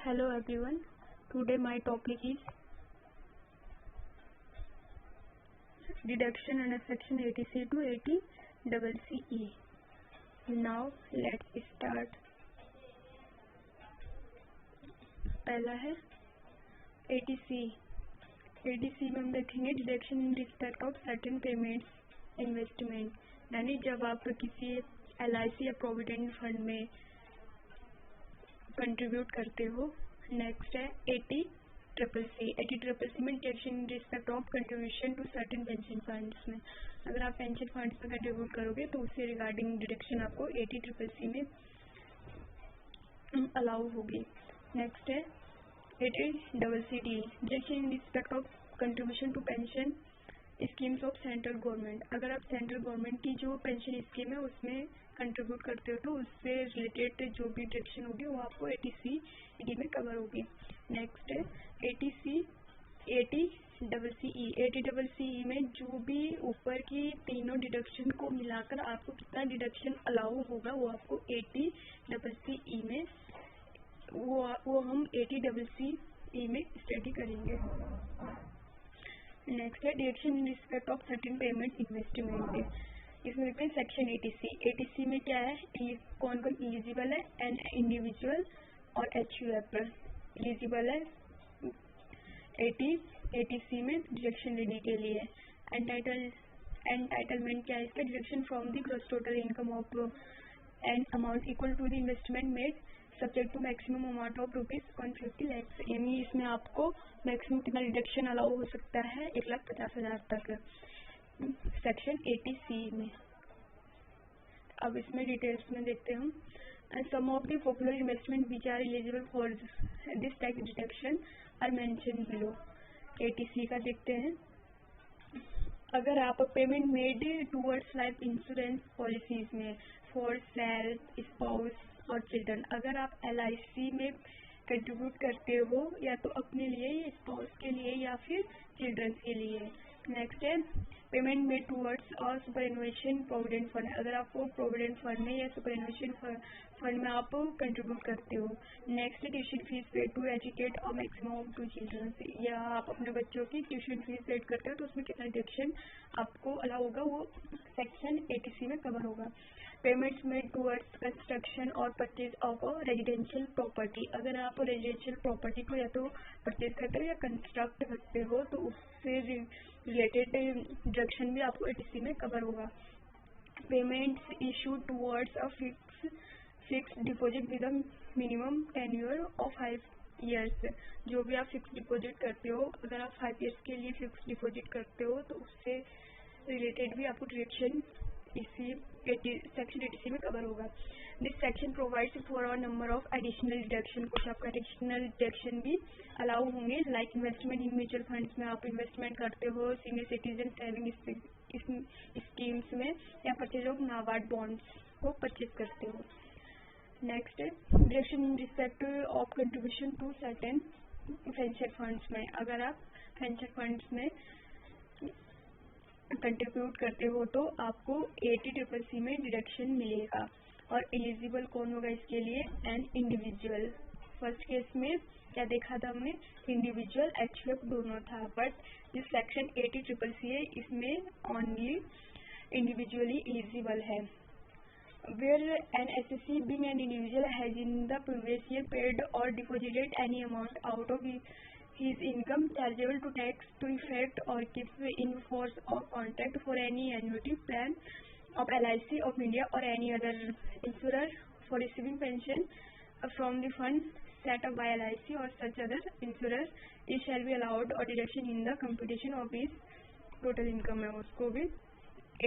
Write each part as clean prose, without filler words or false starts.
Hello everyone. Today my topic is deduction under section 80C to 80CE. Now let's start. पहला है 80C. 80C में हम देखेंगे deduction in respect of certain payments investment, यानी जब आप किसी LIC या प्रोविडेंट फंड में कंट्रीब्यूट करते हो. नेक्स्ट है 80CCC. 80CCC में deduction in respect of contribution to certain pension funds में, अगर आप पेंशन फंड्स में कंट्रीब्यूट करोगे तो उससे रिगार्डिंग डिडक्शन आपको 80CCC में अलाउ होगी. नेक्स्ट है 80CCD. Deduction in respect of contribution to pension schemes of central government. अगर आप सेंट्रल गवर्नमेंट की जो पेंशन स्कीम है उसमें कंट्रीब्यूट करते हो तो उससे रिलेटेड जो भी डिडक्शन होगी वो आपको 80CCD में कवर होगी. नेक्स्ट है 80CCE. 80CCE में जो भी ऊपर की तीनों डिडक्शन को मिलाकर आपको कितना डिडक्शन अलाउ होगा वो आपको 80CCE में वो हम 80CCE में स्टडी करेंगे. नेक्स्ट है deduction in respect of certain payment investment. इसमें देखते हैं सेक्शन 80C. 80C में क्या है, कौन कौन एलिजिबल है. एन इंडिविजुअल और HUF एलिजिबल है 80C में डिडक्शन लेने के लिए. एंटाइटलमेंट क्या है इसका, deduction from the gross total income of an amount equal to the investment made subject to maximum amount of ₹150 lakhs. यानी इसमें आपको मैक्सिमम कितना डिडक्शन अलाउ हो सकता है, 1,50,000 तक सेक्शन 80C में. अब इसमें डिटेल्स में देखते हैं हम. Some of the popular investment which are eligible for this tax deduction are mention below. 80C का देखते हैं. अगर आप payment made towards life insurance policies में फॉर सेल्फ, स्पाउस और चिल्ड्रन, अगर आप LIC में कंट्रीब्यूट करते हो या तो अपने लिए, स्पाउस के लिए या फिर चिल्ड्रन के लिए. नेक्स्ट है पेमेंट मेड टूवर्ड्स और सुपरएनुएशन प्रोविडेंट फंड. अगर आपको प्रोविडेंट फंड में या सुपरएनुएशन फंड में आप कंट्रीब्यूट करते हो. Next tuition fees paid to educate और मैक्सिमम ऑफ 2 चिल्ड्रन, या आप अपने बच्चों की ट्यूशन फीस पेड करते हो तो उसमें कितना डिडक्शन आपको अलाउ होगा वो सेक्शन 80C में कवर होगा. पेमेंट्स मेड टूवर्ड्स कंस्ट्रक्शन और परचेज ऑफ रेजिडेंशियल प्रॉपर्टी. अगर आप रेजिडेंशियल प्रॉपर्टी को या तो परचेज करते हो या कंस्ट्रक्ट करते हो तो उससे रिलेटेड डिडक्शन भी आपको 80C में कवर होगा. Payments issue towards a fix deposit with a minimum tenure of 5 years. जो भी आप फिक्स डिपॉजिट करते हो, अगर आप 5 years के लिए फिक्स डिपॉजिट करते हो तो उससे रिलेटेड भी आपको डिडक्शन इसी सेक्शन 80C में कवर होगा. This section provides for a number of additional deduction. कुछ आपका एडिशनल डिडक्शन भी अलाउ होंगे, like investment in mutual funds में आप इन्वेस्टमेंट करते हो, सीनियर सिटीजन सेविंग स्कीम्स में, या परचेज ऑफ नाबार्ड बॉन्ड्स को परचेज करते हो. नेक्स्ट है deduction in respect of contribution to certain pension funds में. अगर आप पेंशन फंड्स में कंट्रीब्यूट करते हो तो आपको 80CCC में डिडक्शन मिलेगा. और एलिजिबल कौन होगा इसके लिए, एन इंडिविजुअल. फर्स्ट केस में क्या देखा था हमने, इंडिविजुअल HUF दोनों था, बट जिस सेक्शन 80CCC है इसमें ओनली इंडिविजुअली एलिजिबल है. Where an assessee being an individual has in the previous year paid or deposited any amount out of his income chargeable to tax to effect or keep in force or contract for any annuity plan of LIC of India or any other insurer for receiving pension from the fund set up by LIC or such other insurers, it shall be allowed or deduction in the computation of his total income है, उसको भी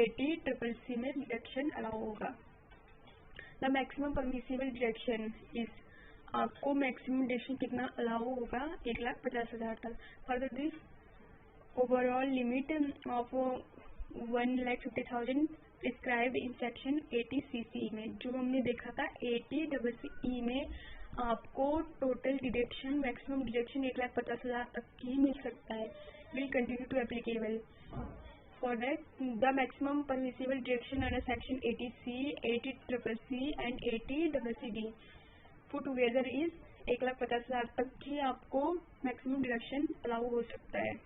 80CCC में deduction allow होगा. The maximum permissible deduction is, आपको maximum deduction कितना allow होगा, 1,50,000 तक. Further this overall limit of 1,50,000 prescribe in section 80CC में. जो हमने देखा था 80CCE में आपको टोटल डिडक्शन, मैक्सिमम डिडक्शन 1,50,000 तक ही मिल सकता है. Will continue to applicable. For that, the maximum permissible deduction under section 80C, 80CCC and 80CCD put together is 1,50,000 तक ही आपको मैक्सिमम डिडक्शन अलाउ हो सकता है।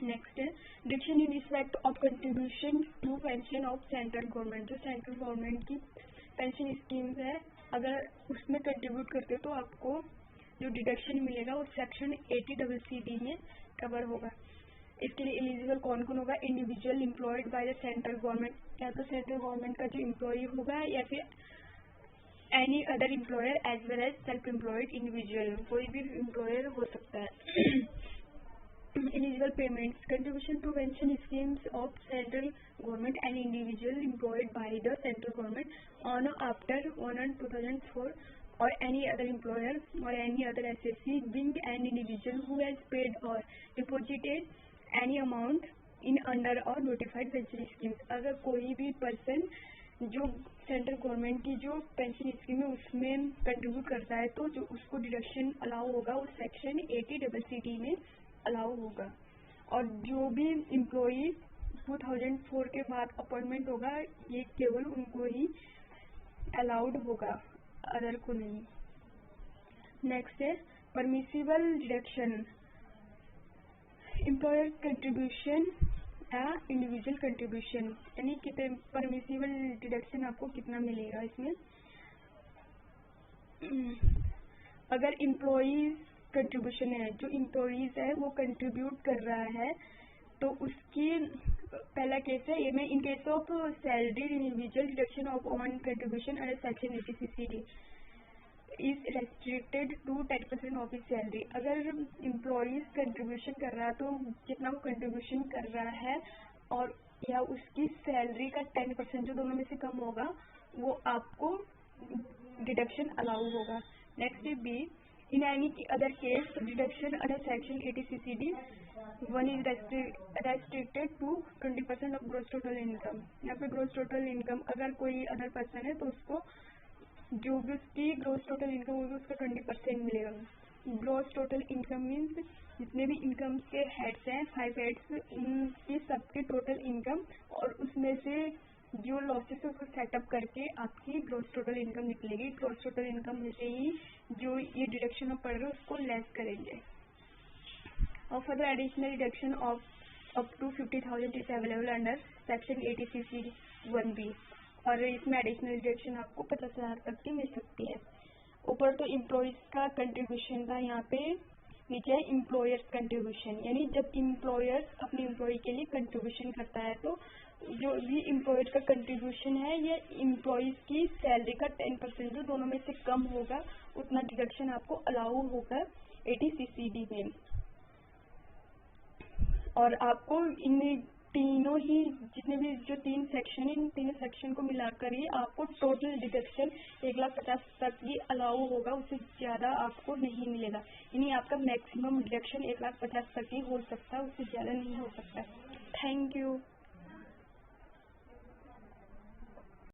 नेक्स्ट है deduction in respect of contribution to pension of central government. जो central government की pension schemes है, अगर उसमें कंट्रीब्यूट करते हो तो आपको जो डिडक्शन मिलेगा वो सेक्शन 80CC में कवर होगा। इसके लिए एलिजिबल कौन कौन होगा? Individual employed by the central government, या तो सेंट्रल गवर्नमेंट का जो एम्प्लॉय होगा या फिर any other employer as well as self employed individual, कोई भी एम्प्लॉयर हो सकता है। Eligible payments, contribution to pension schemes of central government and individual employed by the central government on or after 1/2004 or any other employer or any other assessee being an individual who has paid or deposited any amount in under or notified pension schemes। अगर कोई भी person जो central government की जो pension scheme है उसमें contribute करता है तो जो उसको डिडक्शन अलाउ होगा वो सेक्शन 80CC में अलाउ होगा। और जो भी एम्प्लॉई 2004 के बाद अपॉइंटमेंट होगा ये केवल उनको ही अलाउड होगा, अदर को नहीं। नेक्स्ट है परमिसिबल डिडक्शन, एम्प्लॉयर कंट्रीब्यूशन या इंडिविजुअल कंट्रीब्यूशन, यानी कितने परमिसिबल डिडक्शन आपको कितना मिलेगा इसमें। अगर एम्प्लॉयज कंट्रीब्यूशन है, जो एम्प्लॉयज है वो कंट्रीब्यूट कर रहा है तो उसकी पहला केस है ये in case of salary individual deduction of on contribution under section 80CC is restricted to 10% of his salary. अगर एम्प्लॉयज कंट्रीब्यूशन कर रहा है तो जितना वो कंट्रीब्यूशन कर रहा है और या उसकी सैलरी का 10% जो दोनों में से कम होगा वो आपको डिडक्शन अलाउ होगा। नेक्स्ट है B, in any other case deduction under section 80CC one is restricted to 20% of gross total income। यहाँ पे gross total income अगर कोई अदर पर्सन है तो उसको जो भी उसकी gross total income होगी उसका 20% मिलेगा। gross total income मीन्स जितने भी इनकम के हेड्स हैं 5 हेड्स उनकी सबकी टोटल इनकम और उसमें से जो लॉसेस है उसको सेटअप करके आपकी ग्रॉस टोटल इनकम निकलेगी। ग्रॉस टोटल इनकम में से ही जो ये डिडक्शन पड़ रहा है उसको लेस करेंगे। और further additional deduction of up to 50,000 is available under section 80CC 1B और इसमें एडिशनल डिडक्शन आपको 50,000 तक की मिल सकती है। ऊपर तो एम्प्लॉयज का कंट्रीब्यूशन था, यहाँ पे नीचे है एम्प्लॉयर्स कंट्रीब्यूशन, यानी जब एम्प्लॉयर्स अपने एम्प्लॉय के लिए कंट्रीब्यूशन करता है तो जो भी एम्प्लॉयर का कंट्रीब्यूशन है ये एम्प्लॉयज की सैलरी का 10% जो दोनों में से कम होगा उतना डिडक्शन आपको अलाउ होगा 80CC में। और आपको इन तीनों ही जितने भी जो 3 सेक्शन है इन तीनों सेक्शन को मिलाकर ही आपको टोटल डिडक्शन 1,50,000 तक ही अलाउ होगा, उससे ज़्यादा आपको नहीं मिलेगा। यानी आपका मैक्सिमम डिडक्शन 1,50,000 तक ही हो सकता है, उससे ज़्यादा नहीं हो सकता। Thank you.